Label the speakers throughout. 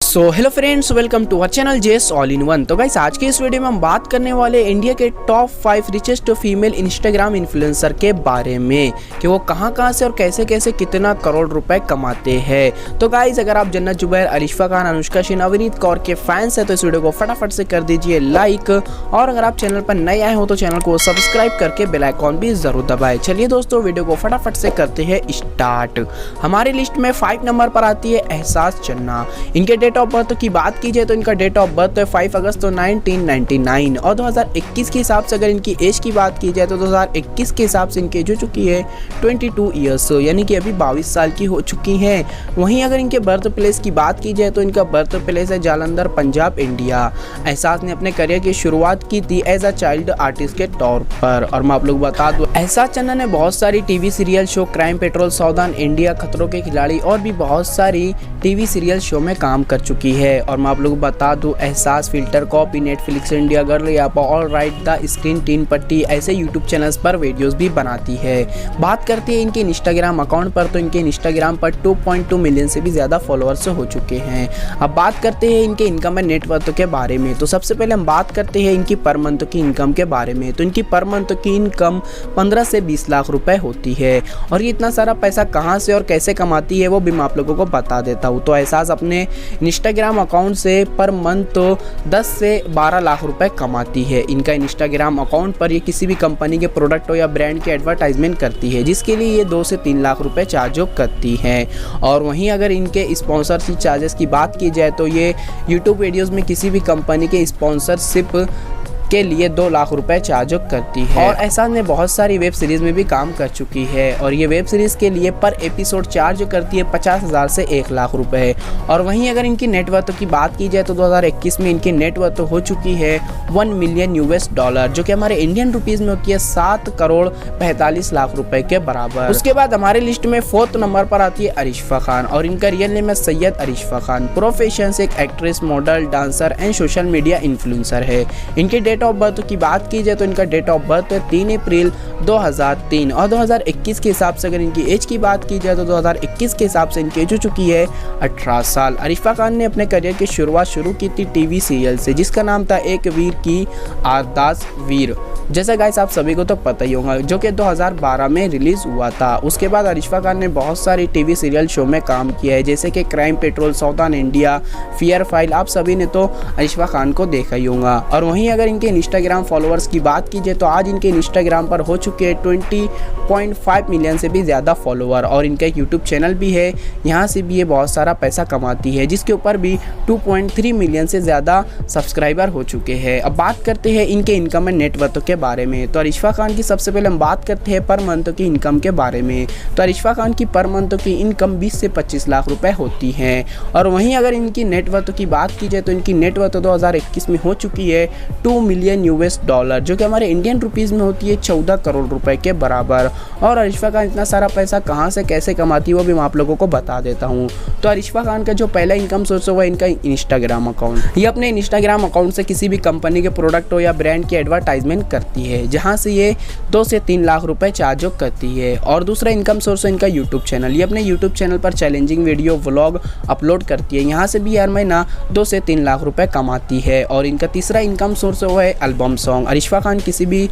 Speaker 1: So hello friends, welcome to our channel जेस all in one. तो guys, आज के इस वीडियो में हम बात करने वाले इंडिया के top 5 richest female Instagram influencer के बारे में कि वो कहां से और कैसे कैसे कितना करोड़ रुपए कमाते हैं। तो गाइस, अगर आप जन्नत जुबैर, अलिशफा खान, अनुष्का सिंह, अवनीत कौर के फैंस हैं तो इस वीडियो को फटाफट से कर दीजिए लाइक, और अगर आप चैनल पर नए आए हो तो चैनल को सब्सक्राइब करके बेल आइकॉन भी जरूर दबाएं। चलिए दोस्तों, वीडियो को फटाफट से करते हैं स्टार्ट। हमारी लिस्ट में 5 नंबर पर आती है एहसास चन्ना। इनके डेट ऑफ बर्थ की बात की जाए तो इनका डेट ऑफ बर्थ है 5 अगस्त 1999, और 2021 के हिसाब से अगर इनकी एज की बात की जाए तो 2021 के हिसाब से इनकी एज हो चुकी है 22 ईयर्स, यानी कि अभी 22 साल की हो चुकी हैं। वहीं अगर इनके बर्थ प्लेस की बात की जाए तो इनका बर्थ प्लेस है जालंधर, पंजाब, इंडिया। एहसास ने अपने करियर की शुरुआत की थी एज अ चाइल्ड आर्टिस्ट के तौर पर, और मैं आप लोग बता दूं, एहसास चन्ना ने बहुत सारी TV serial show, crime petrol, सावधान इंडिया, खतरों के खिलाड़ी और भी बहुत सारी टीवी सीरियल शो में काम कर चुकी है। और मैं आप लोग बता दूं, एहसास, filter copy, Netflix India, girl यापा, all right, the screen, tin पट्टी ऐसे यूट्यूब चैनल्स पर वीडियोस भी बनाती है। बात करते हैं इनके इंस्टाग्राम अकाउंट पर, तो इनके इंस्टाग्राम पर 2.2 मिलियन से भी ज़्यादा फॉलोअर्स हो चुके हैं। अब बात करते हैं इनके इनकम एंड नेटवर्थ के बारे में। तो सबसे पहले हम बात करते हैं इनकी पर मंथ की इनकम के बारे में। तो इनकी पर मंथ की इनकम 15 से 20 लाख रुपए होती है। और ये इतना सारा पैसा कहाँ से और कैसे कमाती है वो भी मैं आप लोगों को बता देता हूँ। तो एहसास अपने इंस्टाग्राम अकाउंट से पर मंथ तो 10 से 12 लाख रुपए कमाती है। इनका इंस्टाग्राम अकाउंट पर ये किसी भी कंपनी के प्रोडक्ट हो या ब्रांड के एडवर्टाइजमेंट करती है, जिसके लिए ये 2 से 3 लाख रुपए चार्ज करती है। और वहीं अगर इनके स्पॉन्सरशिप चार्जेस की बात की जाए तो ये यूट्यूब वीडियोस में किसी भी कंपनी के स्पॉन्सरशिप के लिए 2 लाख रुपए चार्ज करती है। और एहसास ने बहुत सारी वेब सीरीज में भी काम कर चुकी है, और ये वेब सीरीज के लिए पर एपिसोड चार्ज करती है 50,000 से 1 लाख रुपए। और वहीं अगर इनकी नेटवर्थ की बात की जाए तो 2021 में इनकी नेटवर्थ हो चुकी है 1 मिलियन $, जो कि हमारे इंडियन रुपीज में होती है 7 करोड़ 45 लाख रुपए के बराबर। उसके बाद हमारे लिस्ट में 4th नंबर पर आती है अलिशफा खान, और इनका रियल नेम है सैयद अलिशफा खान। प्रोफेशन से एक actress, model, dancer and social media influencer है। इनके डेट ऑफ बर्थ की बात की जाए तो इनका डेट ऑफ बर्थ है 3 अप्रैल 2003, और 2021 के हिसाब से अगर इनकी एज की बात की जाए तो 2021 के हिसाब से इनकी एज हो चुकी है 18 साल। अलिशफा खान ने अपने करियर की शुरुआत शुरू की थी टीवी सीरियल से, जिसका नाम था एक वीर की आरदास वीर, जैसा गाइस आप सभी को तो पता ही होगा, जो कि 2012 में रिलीज हुआ था। उसके बाद अलिशफा खान ने बहुत सारी टीवी सीरियल शो में काम किया है, जैसे कि क्राइम पेट्रोल, सावधान इंडिया, फियर फाइल। आप सभी ने तो अलिशफा खान को देखा ही होगा। और वहीं अगर इनके इंस्टाग्राम फॉलोअर्स की बात की जाए तो आज इनके इंस्टाग्राम पर हो चुके हैं 20.5 मिलियन से भी ज़्यादा फॉलोअर। और इनका एक यूट्यूब चैनल भी है, यहाँ से भी ये बहुत सारा पैसा कमाती है, जिसके ऊपर भी 2.3 मिलियन से ज़्यादा सब्सक्राइबर हो चुके हैं। अब बात करते हैं इनके इनकम एंड नेटवर्थ के बारे में। तो अलिशफा खान की सबसे पहले हम बात करते हैं पर मंथ की इनकम के बारे में। तो अलिशफा खान की पर मंथ की इनकम 20 से 25 लाख रुपए होती है। और वहीं अगर इनकी नेटवर्थ की बात की जाए तो इनकी नेटवर्थ 2021 में हो चुकी है 2 मिलियन $, जो कि हमारे इंडियन रुपीज़ में होती है 14 करोड़ रुपए के बराबर। और अलिशफा खान इतना सारा पैसा कहाँ से कैसे कमाती है वो भी मैं आप लोगों को बता देता हूँ। तो अलिशफा खान का जो पहला इनकम सोर्स है इनका इंस्टाग्राम अकाउंट। ये अपने इंस्टाग्राम अकाउंट से किसी भी कंपनी के प्रोडक्ट हो या ब्रांड की एडवर्टाइजमेंट करती है, जहाँ से ये 2 से 3 लाख रुपए चार्ज करती है। और दूसरा इनकम सोर्स है इनका यूट्यूब चैनल। ये अपने यूट्यूब चैनल पर चैलेंजिंग वीडियो, व्लॉग अपलोड करती है, यहाँ से भी हर महीना 2 से 3 लाख रुपए कमाती है। और इनका तीसरा इनकम सोर्स है एल्बम सॉन्ग। अलिशफा खान किसी भी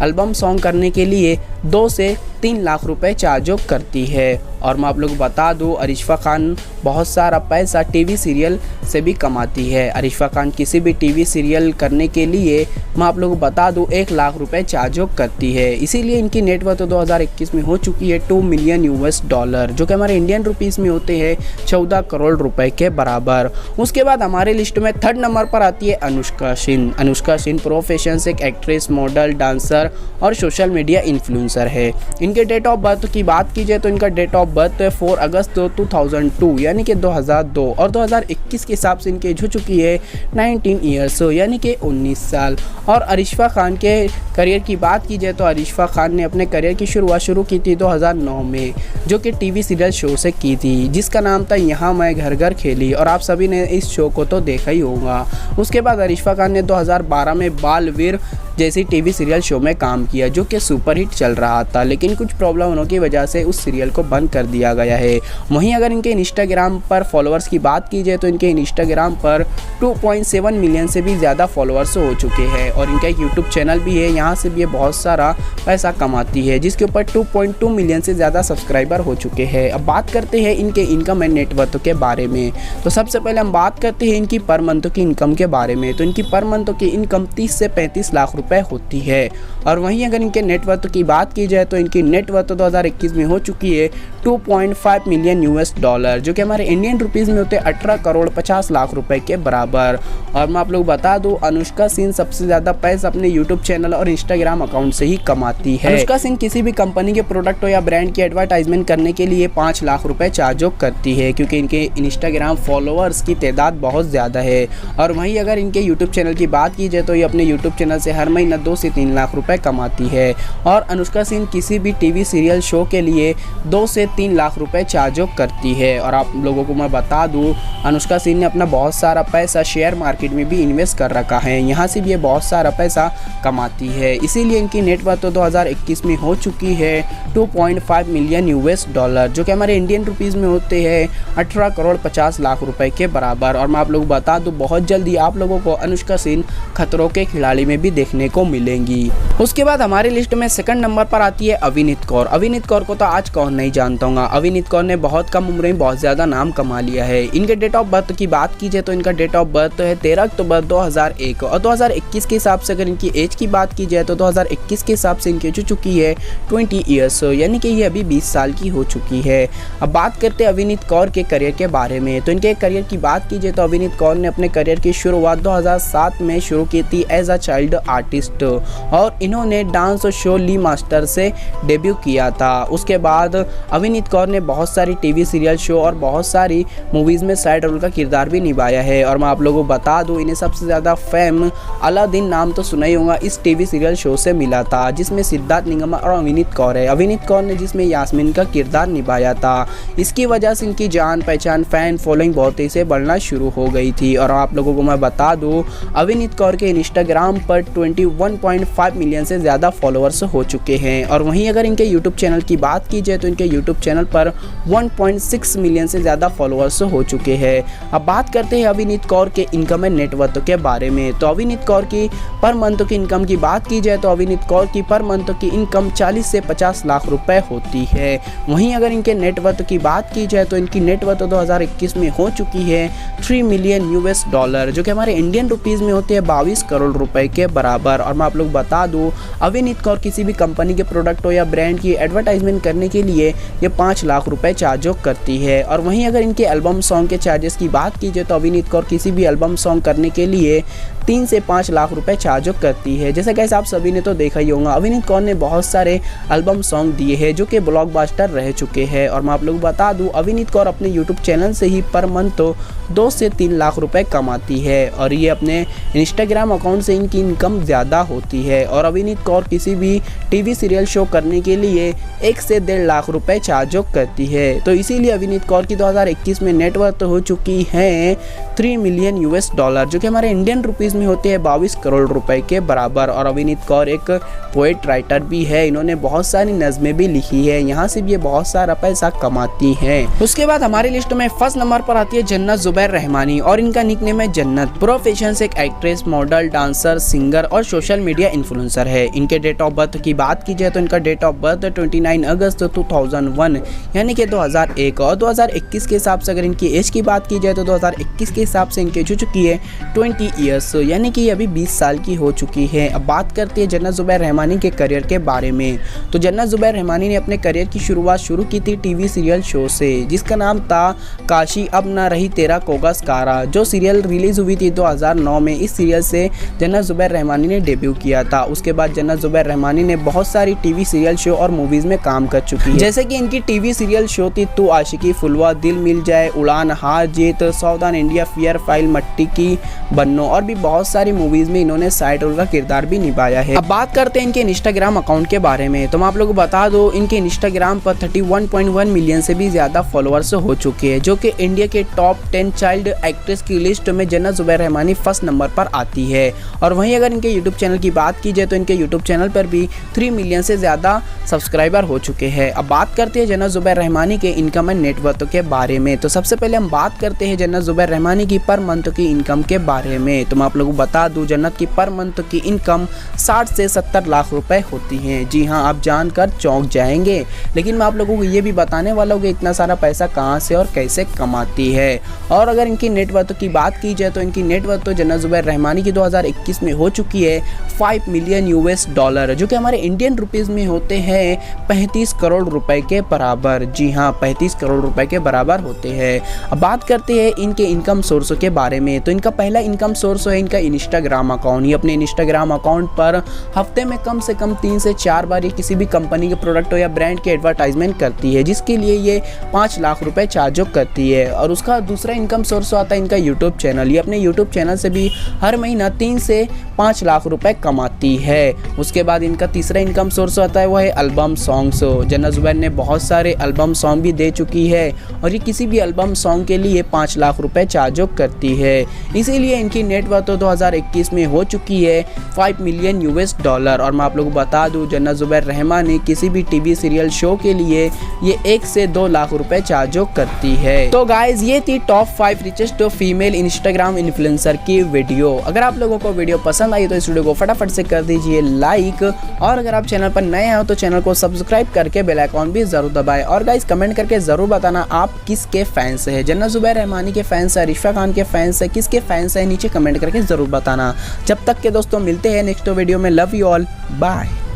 Speaker 1: एल्बम सॉन्ग करने के लिए 2 से 3 लाख रुपए चार्ज करती है। और मैं आप लोग बता दूं, अलिशफा खान बहुत सारा पैसा टीवी सीरियल से भी कमाती है। अलिशफा खान किसी भी टीवी सीरियल करने के लिए मैं आप लोग बता दूं 1 लाख रुपए चार्ज करती है। इसीलिए इनकी नेटवर्थ 2021 में हो चुकी है 2 मिलियन $, जो कि हमारे इंडियन रुपीज़ में होते हैं 14 करोड़ रुपए के बराबर। उसके बाद हमारे लिस्ट में 3rd नंबर पर आती है अनुष्का सिंह। अनुष्का सिंह प्रोफेशन से एक एक्ट्रेस, मॉडल, डांसर और सोशल मीडिया इन्फ्लुएंसर है। इनके डेट ऑफ बर्थ की बात की जाए तो इनका डेट ऑफ बर्थ 4 अगस्त 2002, यानी कि 2002, और 2021 के हिसाब से इनकी एज हो चुकी है 19 ईयर्स, यानी कि 19 साल। और अलिशफा खान के करियर की बात की जाए तो अलिशफा खान ने अपने करियर की शुरुआत शुरू की थी 2009 में, जो कि टीवी सीरियल शो से की थी, जिसका नाम था यहाँ मैं घर घर खेली, और आप सभी ने इस शो को तो देखा ही होगा। उसके बाद अलिशफा खान ने 2012 में बालवीर जैसी टीवी सीरियल शो में काम किया, जो कि सुपरहिट चल रहा था, लेकिन कुछ प्रॉब्लम होने की वजह से उस सीरियल को बंद कर दिया गया है। वहीं अगर इनके इंस्टाग्राम पर फॉलोअर्स की बात की जाए तो इनके इंस्टाग्राम पर 2.7 मिलियन से भी ज़्यादा फॉलोअर्स हो चुके हैं और इनका एक यूट्यूब चैनल भी है, यहाँ से भी ये बहुत सारा पैसा कमाती है जिसके ऊपर 2.2 मिलियन से ज़्यादा सब्सक्राइबर हो चुके हैं। अब बात करते हैं इनके इनकम एंड नेटवर्थ के बारे में। तो सबसे पहले हम बात करते हैं इनकी पर मंथ की इनकम के बारे में। तो इनकी पर मंथ की इनकम 30 से 35 लाख रुपए होती है। और वहीं अगर इनके नेटवर्थ की बात की जाए तो इनकी नेटवर्थ 2021 में हो चुकी है 2.5 मिलियन $, जो कि हमारे इंडियन रुपीज़ में होते हैं 18 करोड़ 50 लाख रुपए के बराबर। और मैं आप लोग बता दूं, अनुष्का सिंह सबसे ज़्यादा पैसा अपने यूट्यूब चैनल और इंस्टाग्राम अकाउंट से ही कमाती है। अनुष्का सिंह किसी भी कंपनी के प्रोडक्ट हो या ब्रांड की एडवर्टाइजमेंट करने के लिए 5 लाख रुपए चार्ज करती है, क्योंकि इनके इंस्टाग्राम फॉलोअर्स की तादाद बहुत ज़्यादा है। और वहीं अगर इनके यूट्यूब चैनल की बात की जाए तो ये अपने यूट्यूब चैनल से हर महीना 2 से 3 लाख रुपए कमाती है। और अनुष्का सिंह किसी भी टीवी सीरियल शो के लिए 2 से 3 लाख रुपए चार्ज करती है। और आप लोगों को मैं बता दूं, अनुष्का सिंह ने अपना बहुत सारा पैसा शेयर मार्केट में भी इन्वेस्ट कर रखा है, यहाँ से भी ये बहुत सारा पैसा कमाती है। इसीलिए इनकी नेटवर्थ तो 2021 में हो चुकी है 2.5 मिलियन $, जो कि हमारे इंडियन रुपीज़ में होते हैं 18 करोड़ 50 लाख रुपए के बराबर। और मैं आप लोगों को बता दूं, बहुत जल्दी आप लोगों को अनुष्का सिंह खतरों के खिलाड़ी में भी देखने को मिलेंगी। उसके बाद हमारी लिस्ट में सेकंड नंबर पर आती है अविनीत कौर। अविनीत कौर को तो आज कौन नहीं जानता होगा। अविनीत कौर ने बहुत कम उम्र में बहुत ज़्यादा नाम कमा लिया है। इनके डेट ऑफ बर्थ की बात की जाए तो इनका डेट ऑफ बर्थ है 13 अक्टूबर 2001 और 2021 के हिसाब से अगर इनकी एज की बात की जाए तो 2021 के हिसाब से इनकी हो चुकी है 20 ईयर्स, यानी कि ये अभी 20 साल की हो चुकी है। अब बात करते हैं अविनीत कौर के करियर के बारे में। तो इनके करियर की बात की जाए तो अविनीत कौर ने अपने करियर की शुरुआत 2007 में शुरू की थी एज अ चाइल्ड आर्टिस्ट और इन्होंने डांस शो ली मास्टर से डेब्यू किया था। उसके बाद अविनीत कौर ने बहुत सारी टीवी सीरियल शो और बहुत सारी मूवीज़ में साइड रोल का किरदार भी निभाया है। और मैं आप लोगों को बता दूं, इन्हें सबसे ज़्यादा फेम अलादीन नाम तो सुना ही होगा, इस टीवी सीरियल शो से मिला था जिसमें सिद्धार्थ निगम और अविनीत कौर है। अविनीत कौर ने जिसमें यास्मीन का किरदार निभाया था। इसकी वजह से इनकी जान पहचान फैन फॉलोइंग बहुत ही से बढ़ना शुरू हो गई थी। और आप लोगों को मैं बता दूं, अविनीत कौर के इंस्टाग्राम पर 21.5 मिलियन से ज़्यादा फॉलोअर्स हो चुके हैं। और वहीं अगर इनके यूट्यूब चैनल की बात की जाए तो इनके यूट्यूब चैनल पर 1.6 मिलियन से ज़्यादा फॉलोअर्स हो चुके हैं। अब बात करते हैं अविनीत कौर के इनकम एंड नेटवर्थ के बारे में। तो अविनीत कौर की पर मंथ की इनकम की बात की जाए तो अविनीत कौर की पर मंथ की इनकम 40 से 50 लाख रुपए होती है। वहीं अगर इनके नेटवर्थ की बात की जाए तो इनकी नेटवर्थ 2021 में हो चुकी है 3 मिलियन $, जो कि हमारे इंडियन रुपीज़ में होते हैं 22 करोड़ रुपए के बराबर। और मैं आप लोग बता दूं, अविनीत कौर किसी भी कंपनी के प्रोडक्ट हो या ब्रांड की एडवर्टाइजमेंट करने के लिए ये 5 लाख रुपए चार्ज करती है। और वहीं अगर इनके एल्बम सॉन्ग के चार्जेस की बात की जाए तो अविनीत कौर किसी भी एल्बम सॉन्ग करने के लिए 3 से 5 लाख रुपए चार्ज करती है। जैसे गाइस आप सभी ने तो देखा ही होगा, अविनीत कौर ने बहुत सारे एल्बम सॉन्ग दिए हैं जो कि ब्लॉकबस्टर रह चुके हैं। और मैं आप लोग बता दूं, अविनीत कौर अपने यूट्यूब चैनल से ही पर मंथ तो 2 से 3 लाख रुपए कमाती है और ये अपने इंस्टाग्राम अकाउंट से इनकी इनकम ज़्यादा होती है। और अविनीत कौर किसी भी टीवी सीरियल शो करने के लिए 1 से 1.5 लाख रुपए चार्ज करती है। तो इसीलिए अविनीत कौर की 2021 में नेटवर्थ हो चुकी है 3 मिलियन $, जो कि हमारे इंडियन रुपीज़ में होते हैं 22 करोड़ रुपए के बराबर। और अविनीत कौर एक पोएट राइटर भी है, इन्होंने बहुत सारी नज़में भी लिखी है, यहाँ से भी ये बहुत सारा पैसा कमाती हैं। उसके बाद हमारी लिस्ट में फर्स्ट नंबर पर आती है जन्नत जुबैर रहमानी और इनका निकनेम है जन्नत। प्रोफेशन से एक एक्ट्रेस, मॉडल, डांसर, सिंगर और सोशल मीडिया इन्फ्लुएंसर है। इनके डेट ऑफ बर्थ की बात की जाए तो इनका डेट ऑफ बर्थ 29 अगस्त 2001 यानी कि 2001 और 2021 के हिसाब से अगर इनकी एज की बात की जाए तो 2021 के हिसाब से इनकी हो चुकी है 20 ईयर्स, यानी कि ये अभी 20 साल की हो चुकी है। अब बात करते हैं जन्नत जुबैर रहमानी के करियर के बारे में। तो जन्नत जुबैर रहमानी ने अपने करियर की शुरुआत शुरू की थी टीवी सीरियल शो से जिसका नाम था काशी अब ना रही तेरा कोगस कारा, जो सीरियल रिलीज हुई थी 2009 में। इस सीरियल से जन्नत जुबैर रहमानी ने डेब्यू किया था। उसके बाद जन्नत जुबैर रहमानी ने बहुत सारी टीवी सीरियल शो और मूवीज़ में काम कर चुकी है, जैसे कि इनकी टीवी सीरियल शो थी तू आशिकी फुलवा, दिल मिल जाए, उड़ान, हार जीत, सावधान इंडिया, फियर फाइल, मट्टी की बन्नो और भी बहुत सारी मूवीज़ में इन्होंने साइड रोल का किरदार भी निभाया है। अब बात करते हैं इनके इंस्टाग्राम अकाउंट के बारे में। तो मैं आप लोगों को बता दूं, इनके इंस्टाग्राम पर 31.1 मिलियन से भी ज़्यादा फॉलोअर्स हो चुके हैं, जो कि इंडिया के टॉप 10 चाइल्ड एक्ट्रेस की लिस्ट में जन्नत जुबैर रहमानी फर्स्ट नंबर पर आती है। और वहीं अगर इनके यूट्यूब चैनल की बात की जाए तो इनके यूट्यूब चैनल पर भी 3 मिलियन से ज़्यादा सब्सक्राइबर हो चुके हैं। अब बात करते हैं जन्नत ज़ुबैर रहमानी के इनकम एंड नेटवर्थ के बारे में। तो सबसे पहले हम बात करते हैं जन्नत ज़ुबैर रहमानी की पर मंथ की इनकम के बारे में। तो मैं आप लोगों को बता दूं, जन्नत की पर मंथ की इनकम 60 से 70 लाख रुपए होती हैं। जी हाँ, आप जानकर चौंक जाएंगे, लेकिन मैं आप लोगों को ये भी बताने वाला हूँ कि इतना सारा पैसा कहाँ से और कैसे कमाती है। और अगर इनकी नेटवर्थ की बात की जाए तो इनकी नेटवर्थ तो जन्नत ज़ुबैर रहमानी की 2021 में हो चुकी है $5 मिलियन, जो कि हमारे इंडियन रुपीज़ में होते हैं 35 करोड़ रुपए के बराबर। जी हाँ, 35 करोड़ रुपए के बराबर होते हैं। अब बात करते हैं इनके इनकम सोर्स के बारे में। तो इनका पहला इनकम सोर्स है इनका इंस्टाग्राम अकाउंट। ये अपने इंस्टाग्राम अकाउंट पर हफ्ते में कम से कम 3 से 4 बार ये किसी भी कंपनी के प्रोडक्ट हो या ब्रांड के एडवर्टाइजमेंट करती है, जिसके लिए ये 5 लाख रुपए चार्ज करती है। और उसका दूसरा इनकम सोर्स आता है इनका यूट्यूब चैनल। ये अपने यूट्यूब चैनल से भी हर महीना 3 से 5 लाख रुपए कमाती है। उसके बाद इनका तीसरा इनकम सोर्स आता है वो है एल्बम सॉन्ग्स। जन्नत ज़ुबैर ने बहुत सारे एल्बम सॉन्ग भी दे चुकी है और ये किसी भी एल्बम सॉन्ग के लिए 5 लाख रुपए चार्ज करती है। इसीलिए इनकी नेटवर्थ 2021 में हो चुकी है $5 मिलियन। और मैं आप लोगों को बता दूं, जन्नत ज़ुबैर रहमानी किसी भी टीवी सीरियल शो के लिए ये 1 से 2 लाख रुपए चार्ज करती है। तो गाइज, ये थी top 5 richest female Instagram influencer की वीडियो। अगर आप लोगों को वीडियो पसंद आई तो इस वीडियो को फटाफट से कर दीजिए लाइक, और अगर आप चैनल पर नए हो तो चैनल को सब्सक्राइब करके बेल आइकॉन भी जरूर दबाएं। और गाइज, कमेंट करके जरूर बताना आप किसके फैंस हैं, जन्नत ज़ुबैर रहमानी के फैंस है, रिश्वा खान के फैंस है, किसके फैंस है, नीचे कमेंट करके जरूर बताना। जब तक के दोस्तों मिलते हैं नेक्स्ट वीडियो में। Love you all, bye.